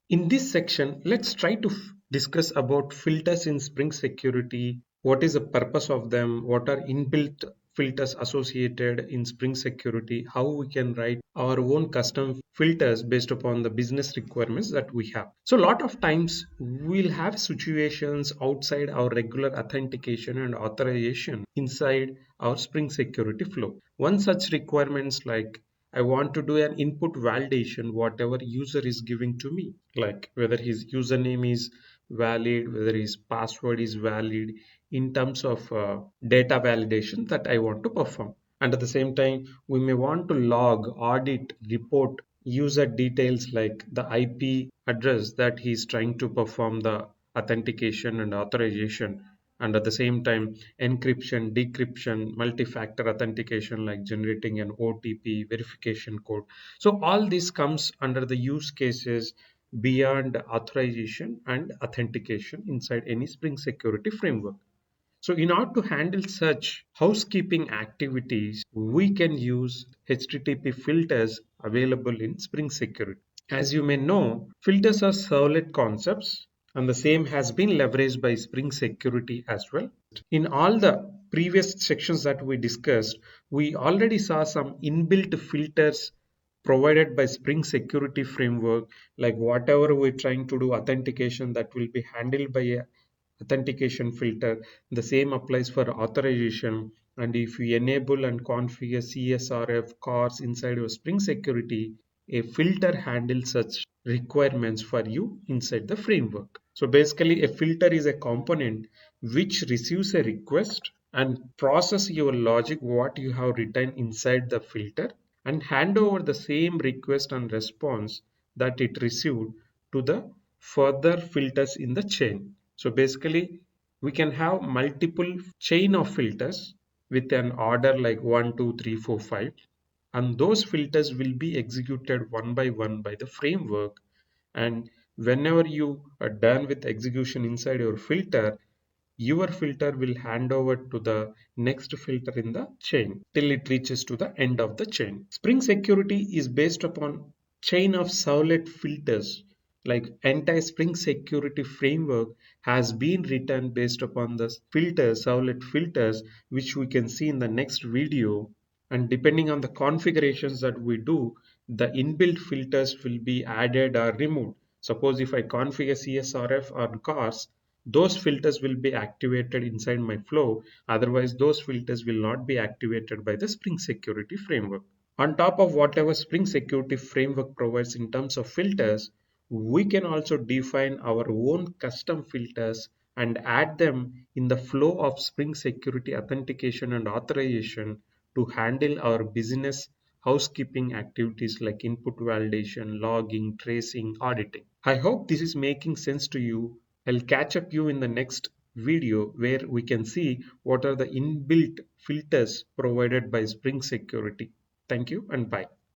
In this section, let's try to discuss about filters in Spring Security. What is the purpose of them? What are inbuilt filters associated in Spring Security? How we can write our own custom filters based upon the business requirements that we have. So a lot of times we'll have situations outside our regular authentication and authorization inside our Spring Security flow. One such requirements like I want to do an input validation, whatever user is giving to me, like whether his username is valid, whether his password is valid in terms of data validation that I want to perform. And at the same time, we may want to log, audit, report user details like the IP address that he is trying to perform the authentication and authorization, and at the same time encryption, decryption, multi-factor authentication like generating an OTP verification code. So all this comes under the use cases beyond authorization and authentication inside any Spring Security framework. So in order to handle such housekeeping activities, we can use HTTP filters available in Spring Security. As you may know, filters are servlet concepts, and the same has been leveraged by Spring Security as well. In all the previous sections that we discussed, we already saw some inbuilt filters provided by Spring Security Framework, like whatever we're trying to do authentication that will be handled by a authentication filter. The same applies for authorization. And if you enable and configure CSRF CORS inside your Spring Security, a filter handles such requirements for you inside the framework. So basically, a filter is a component which receives a request and process your logic what you have written inside the filter and hand over the same request and response that it received to the further filters in the chain. So basically, we can have multiple chain of filters with an order like 1, 2, 3, 4, 5, and those filters will be executed one by the framework. And whenever you are done with execution inside your filter will hand over to the next filter in the chain till it reaches to the end of the chain. Spring Security is based upon chain of servlet filters. Like entire Spring Security framework has been written based upon the filters, servlet filters, which we can see in the next video. And depending on the configurations that we do, the inbuilt filters will be added or removed. Suppose if I configure CSRF or CORS, those filters will be activated inside my flow. Otherwise, those filters will not be activated by the Spring Security Framework. On top of whatever Spring Security Framework provides in terms of filters, we can also define our own custom filters and add them in the flow of Spring Security authentication and authorization to handle our business housekeeping activities like input validation, logging, tracing, auditing. I hope this is making sense to you. I'll catch up you in the next video where we can see what are the inbuilt filters provided by Spring Security. Thank you and bye.